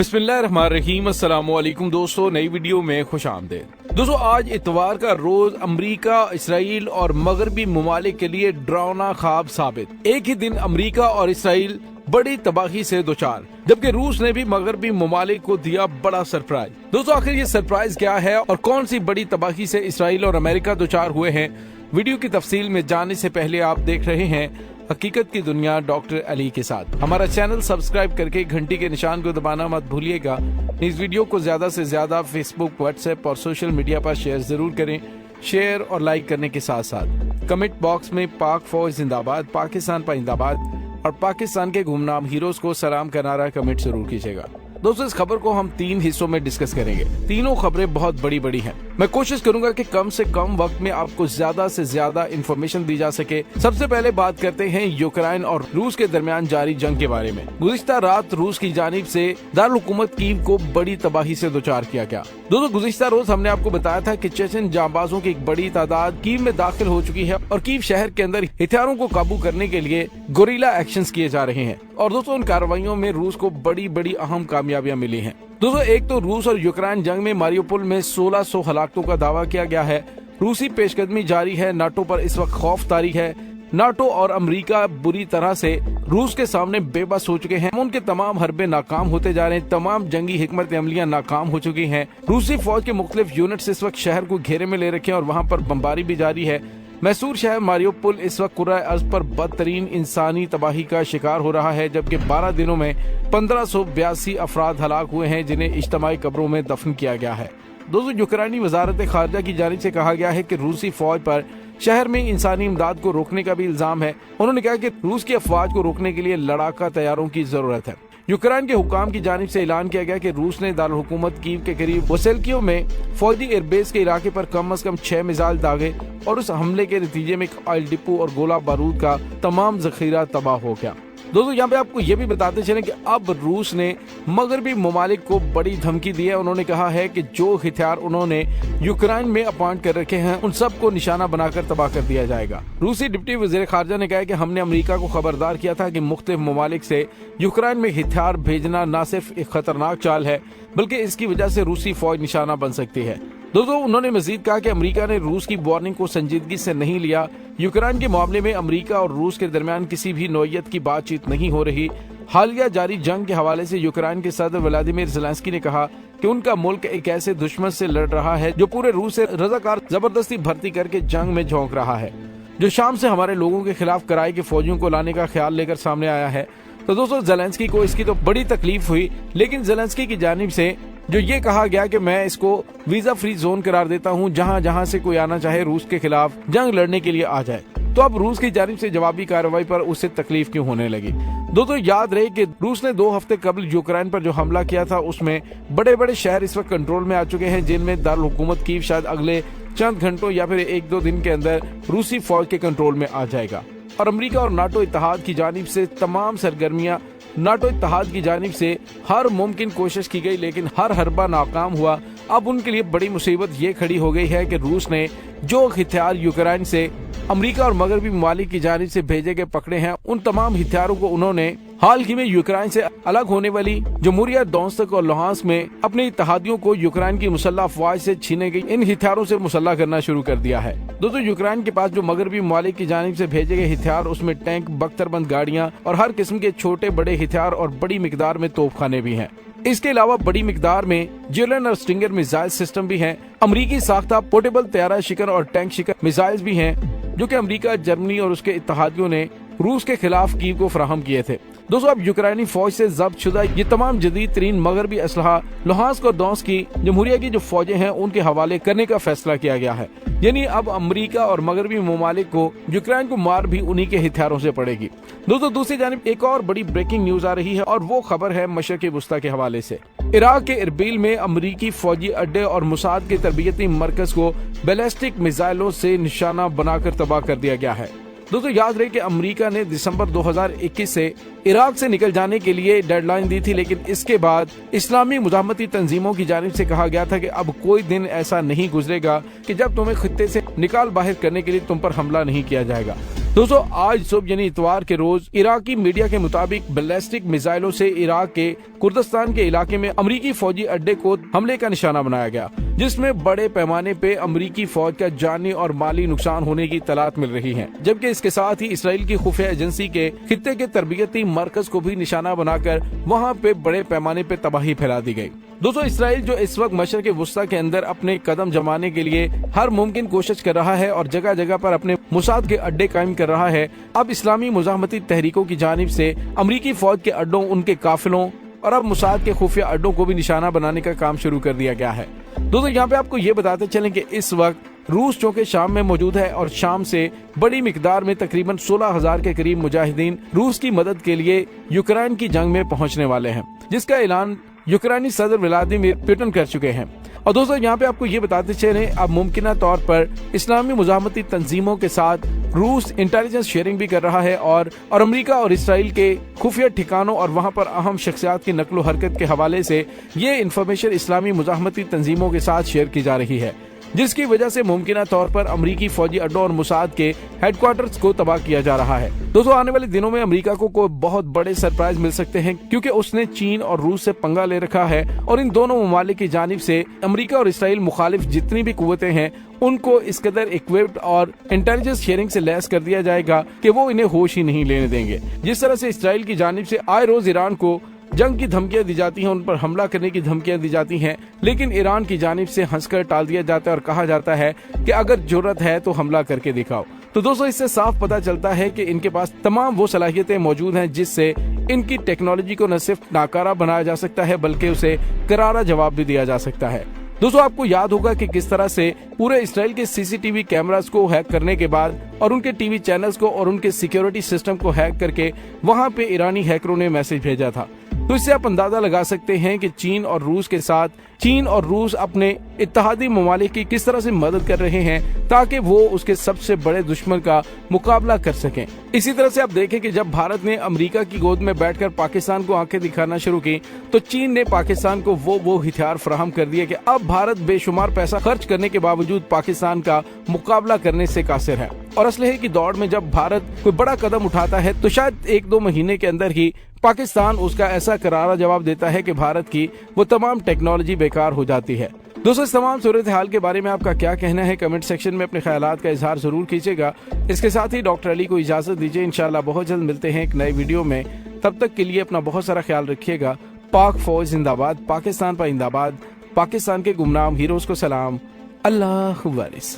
बिस्मिल्लाहिर्रहमानिर्रहीम। अस्सलाम वालेकुम दोस्तों, नई वीडियो में खुश आमदीद। दोस्तों, आज इतवार का रोज अमेरिका, इसराइल और मगरबी ममालिक के लिए डरावना ख्वाब साबित। एक ही दिन अमेरिका और इसराइल बड़ी तबाही से दोचार, जबकि रूस ने भी मगरबी ममालिक को दिया बड़ा सरप्राइज। दोस्तों, आखिर ये सरप्राइज क्या है और कौन सी बड़ी तबाही से इसराइल और अमेरिका दोचार हुए हैं? वीडियो की तफसील में जाने से पहले आप देख रहे हैं हकीकत की दुनिया डॉक्टर अली के साथ। हमारा चैनल सब्सक्राइब करके घंटी के निशान को दबाना मत भूलिएगा। इस वीडियो को ज्यादा से ज्यादा फेसबुक, व्हाट्सएप और सोशल मीडिया पर शेयर जरूर करें। शेयर और लाइक करने के साथ साथ कमेंट बॉक्स में पाक फौज जिंदाबाद, पाकिस्तान पाइंदाबाद और पाकिस्तान के गुमनाम हीरोज को सलाम का नारा कमेंट जरूर कीजिएगा। दोस्तों, इस खबर को हम 3 हिस्सों में डिस्कस करेंगे। तीनों खबरें बहुत बड़ी बड़ी हैं। मैं कोशिश करूंगा कि कम से कम वक्त में आपको ज्यादा से ज्यादा इंफॉर्मेशन दी जा सके। सबसे पहले बात करते हैं यूक्रेन और रूस के दरमियान जारी जंग के बारे में। गुज़िश्ता रात रूस की जानिब से दारुल हुकूमत कीव को बड़ी तबाही से दोचार किया गया। दोस्तों, गुज़िश्ता रोज हमने आपको बताया था कि चेचन जांबाजों की एक बड़ी तादाद कीव में दाखिल हो चुकी है और कीव शहर के अंदर हथियारों को काबू करने के लिए गोरिल्ला एक्शंस किए जा रहे हैं। और दोस्तों, उन कार्रवाइयों में रूस को बड़ी बड़ी अहम कामयाबियां मिली हैं। दोस्तों, एक तो रूस और यूक्रेन जंग में मारियोपोल में 1600 हलाकतों का दावा किया गया है। रूसी पेशकदमी जारी है। नाटो पर इस वक्त खौफ तारी है। नाटो और अमेरिका बुरी तरह से रूस के सामने बेबस हो चुके हैं। उनके तमाम हरबे नाकाम होते जा रहे हैं। तमाम जंगी हिकमत अमलियां नाकाम हो चुकी हैं। रूसी फौज के मुख्तलिफ यूनिट्स इस वक्त शहर को घेरे में ले रखे हैं और वहां पर बमबारी भी जारी है। मैसूर शहर मारियोपोल इस वक्त कुर्रा अर्ज पर बदतरीन इंसानी तबाही का शिकार हो रहा है, जबकि 12 दिनों में 1582 अफराद हलाक हुए हैं, जिन्हें इज्तमाई कब्रों में दफन किया गया है। दोस्तों, यूक्रेनी वजारत खारजा की जानिब से कहा गया है कि रूसी फौज पर शहर में इंसानी इमदाद को रोकने का भी इल्जाम है। उन्होंने कहा कि रूस की अफवाज को रोकने के लिए लड़ाका तैयारों की जरूरत है। यूक्रेन के हुकाम की जानिब से ऐलान किया गया कि रूस ने दारुल हुकूमत कीव के करीब वसेल्कियो में फौजी एयरबेस के इलाके पर कम से कम 6 मिसाइल दागे और उस हमले के नतीजे में एक ऑयल डिपो और गोला बारूद का तमाम जखीरा तबाह हो गया। दोस्तों, यहाँ पे आपको ये भी बताते चलें कि अब रूस ने मगरबी ममालिक को बड़ी धमकी दी है। उन्होंने कहा है कि जो हथियार उन्होंने यूक्रेन में अपॉइंट कर रखे हैं उन सबको निशाना बनाकर तबाह कर दिया जाएगा। रूसी डिप्टी वजीर खारजा ने कहा कि हमने अमेरिका को खबरदार किया था कि मुख्तलिफ ममालिक से यूक्रेन में हथियार भेजना न सिर्फ एक खतरनाक चाल है, बल्कि इसकी वजह से रूसी फौज निशाना बन सकती है। दोस्तों, उन्होंने मजीद कहा कि अमेरिका ने रूस की वार्निंग को संजीदगी से नहीं लिया। यूक्रेन के मामले में अमेरिका और रूस के दरमियान किसी भी नौयत की बातचीत नहीं हो रही। हालिया जारी जंग के हवाले से यूक्रेन के सदर व्लादिमीर ज़ेलेंस्की ने कहा कि उनका मुल्क एक ऐसे दुश्मन से लड़ रहा है जो पूरे रूस से रजाकार जबरदस्ती भर्ती करके जंग में झोंक रहा है, जो शाम से हमारे लोगों के खिलाफ कराई के फौजियों को लाने का ख्याल लेकर सामने आया है। तो दोस्तों, ज़ेलेंस्की को इसकी तो बड़ी तकलीफ हुई, लेकिन ज़ेलेंस्की की जानिब से जो ये कहा गया कि मैं इसको वीजा फ्री जोन करार देता हूँ, जहाँ जहाँ से कोई आना चाहे रूस के खिलाफ जंग लड़ने के लिए आ जाए। तो अब रूस की जानिब से जवाबी कार्रवाई पर उससे तकलीफ क्यों होने लगी? दोस्तों, याद रहे कि रूस ने 2 हफ्ते कबल यूक्रेन पर जो हमला किया था उसमें बड़े बड़े शहर इस वक्त कंट्रोल में आ चुके हैं, जिनमें दारुल हुकूमत कीव शायद अगले चंद घंटों या फिर 1-2 दिन के अंदर रूसी फौज के कंट्रोल में आ जाएगा। और अमेरिका और नाटो इत्तेहाद की जानिब से तमाम सरगर्मियां, नाटो इत्तेहाद की जानिब से हर मुमकिन कोशिश की गई, लेकिन हर हरबा नाकाम हुआ। अब उनके लिए बड़ी मुसीबत ये खड़ी हो गई है कि रूस ने जो हथियार यूक्रेन से अमेरिका और मगरबी ममालिक की जानिब से भेजे गए पकड़े हैं, उन तमाम हथियारों को उन्होंने हाल ही में यूक्रेन से अलग होने वाली जमहूरिया दोनेत्स्क और लुहांस्क में अपने इत्तेहादियों को यूक्रेन की मुसल्लह अफवाज से छीने गई इन हथियारों से मुसल्लह करना शुरू कर दिया है। दोस्तों, यूक्रेन के पास जो मगरबी ममालिक की जानिब से भेजे गए हथियार, उसमें टैंक, बख्तरबंद गाड़ियां और हर किस्म के छोटे बड़े हथियार और बड़ी मिकदार में तोपखाने भी हैं। इसके अलावा बड़ी मिकदार में जेवलिन और स्टिंगर मिसाइल सिस्टम भी हैं। अमरीकी साख्ता पोर्टेबल तैयारा शिकन और टैंक शिकन मिसाइल्स भी हैं, जो कि अमेरिका, जर्मनी और उसके इत्तेहादियों ने रूस के खिलाफ कीव को फराहम किए थे। दोस्तों, अब यूक्रेनी फौज से जब्त शुदा ये तमाम जदीद तरीन मगरबी असलहा लुहांस्क और दोनेत्स्क की जमहूरिया की जो फौजें हैं उनके हवाले करने का फैसला किया गया है। यानी अब अमेरिका और मगरबी ममालिक को यूक्रेन को मार भी उन्हीं के हथियारों से पड़ेगी। दोस्तों, दूसरी जानिब एक और बड़ी ब्रेकिंग न्यूज आ रही है और वो खबर है मशरक़ वुस्ता के हवाले से। इराक के इरबिल में अमेरिकी फौजी अड्डे और मुसाद के तरबियती मरकज को बैलिस्टिक मिसाइलों से निशाना बनाकर तबाह कर दिया गया है। दोस्तों, याद रहे कि अमेरिका ने दिसंबर 2021 से इराक से निकल जाने के लिए डेडलाइन दी थी, लेकिन इसके बाद इस्लामी मुजाहमती तंजीमों की जानिब से कहा गया था कि अब कोई दिन ऐसा नहीं गुजरेगा कि जब तुम्हें खित्ते से निकाल बाहर करने के लिए तुम पर हमला नहीं किया जाएगा। दोस्तों आज सुबह यानी इतवार के रोज इराकी मीडिया के मुताबिक बैलिस्टिक मिसाइलों से इराक के कुर्दिस्तान के इलाके में अमरीकी फौजी अड्डे को हमले का निशाना बनाया गया, जिसमें बड़े पैमाने पे अमरीकी फौज का जानी और माली नुकसान होने की तलात मिल रही है। जबकि इसके साथ ही इसराइल की खुफिया एजेंसी के खित्ते के तरबियती मरकज को भी निशाना बनाकर वहाँ पे बड़े पैमाने पे तबाही फैला दी गई। दोस्तों इसराइल जो इस वक्त मशरक़ वुस्ता के अंदर अपने कदम जमाने के लिए हर मुमकिन कोशिश कर रहा है और जगह जगह पर अपने मुसाद के अड्डे कायम कर रहा है, अब इस्लामी मुजाहमती तहरीकों की जानिब से अमरीकी फौज के अड्डों, उनके काफिलों और अब मुसाद के खुफिया अड्डों को भी निशाना बनाने का काम शुरू कर दिया गया है। दोस्तों यहाँ पे आपको ये बताते चलें कि इस वक्त रूस चौके शाम में मौजूद है और शाम से बड़ी मिकदार में तकरीबन 16,000 के करीब मुजाहिदीन रूस की मदद के लिए यूक्रेन की जंग में पहुंचने वाले हैं, जिसका ऐलान यूक्रेनी सदर व्लादिमीर पुतिन कर चुके हैं। और दोस्तों यहाँ पे आपको ये बताते चले अब मुमकिना तौर पर इस्लामी मुजाहमती तंजीमों के साथ रूस इंटेलिजेंस शेयरिंग भी कर रहा है और अमेरिका और इसराइल के खुफिया ठिकानों और वहाँ पर अहम शख्सियात की नकलो हरकत के हवाले से ये इन्फॉर्मेशन इस्लामी मुजाहमती तंजीमों के साथ शेयर की जा रही है, जिसकी वजह से मुमकिना तौर पर अमरीकी फौजी अड्डों और मुसाद के हेडक्वार्टर्स को तबाह किया जा रहा है। दोस्तों आने वाले दिनों में अमेरिका को कोई बहुत बड़े सरप्राइज मिल सकते हैं, क्योंकि उसने चीन और रूस से पंगा ले रखा है और इन दोनों ममालिक की जानिब से अमेरिका और इसराइल मुखालिफ जितनी भी कुव्वतें हैं उनको इस कदर इक्विप्ड और इंटेलिजेंस शेयरिंग से लैस कर दिया जाएगा कि वो इन्हें होश ही नहीं लेने देंगे। जिस तरह से इसराइल की जानिब से आए रोज ईरान को जंग की धमकियां दी जाती हैं, उन पर हमला करने की धमकियां दी जाती हैं, लेकिन ईरान की जानिब से हंसकर टाल दिया जाता है और कहा जाता है कि अगर जरूरत है तो हमला करके दिखाओ। तो दोस्तों इससे साफ पता चलता है कि इनके पास तमाम वो सलाहियतें मौजूद हैं जिससे इनकी टेक्नोलॉजी को न सिर्फ नाकारा बनाया जा सकता है बल्कि उसे करारा जवाब भी दिया जा सकता है। दोस्तों आपको याद होगा कि किस तरह से पूरे इसराइल के सीसीटीवी कैमरास को हैक करने के बाद और उनके टीवी चैनल्स को और उनके सिक्योरिटी सिस्टम को हैक करके वहां पे ईरानी हैकरों ने मैसेज भेजा था। तो इससे आप अंदाजा लगा सकते हैं कि चीन और रूस के साथ चीन और रूस अपने इत्तेहादी ममालिक की किस तरह से मदद कर रहे हैं ताकि वो उसके सबसे बड़े दुश्मन का मुकाबला कर सकें। इसी तरह से आप देखें कि जब भारत ने अमेरिका की गोद में बैठकर पाकिस्तान को आंखें दिखाना शुरू की तो चीन ने पाकिस्तान को वो हथियार फराहम कर दिए कि अब भारत बेशुमार पैसा खर्च करने के बावजूद पाकिस्तान का मुकाबला करने से कासिर है। और असलहे की दौड़ में जब भारत कोई बड़ा कदम उठाता है तो शायद 1-2 महीने के अंदर ही पाकिस्तान उसका ऐसा करारा जवाब देता है कि भारत की वो तमाम टेक्नोलॉजी बेकार हो जाती है। दोस्तों इस तमाम सूरत हाल के बारे में आपका क्या कहना है, कमेंट सेक्शन में अपने ख्यालात का इजहार जरूर कीजिएगा। इसके साथ ही डॉक्टर अली को इजाजत दीजिए, इंशाल्लाह बहुत जल्द मिलते हैं एक नए वीडियो में। तब तक के लिए अपना बहुत सारा ख्याल रखिएगा। पाक फौज जिंदाबाद, पाकिस्तान पाइंदाबाद, पाकिस्तान के गुमनाम हीरोज को सलाम, अल्लाह वारिस।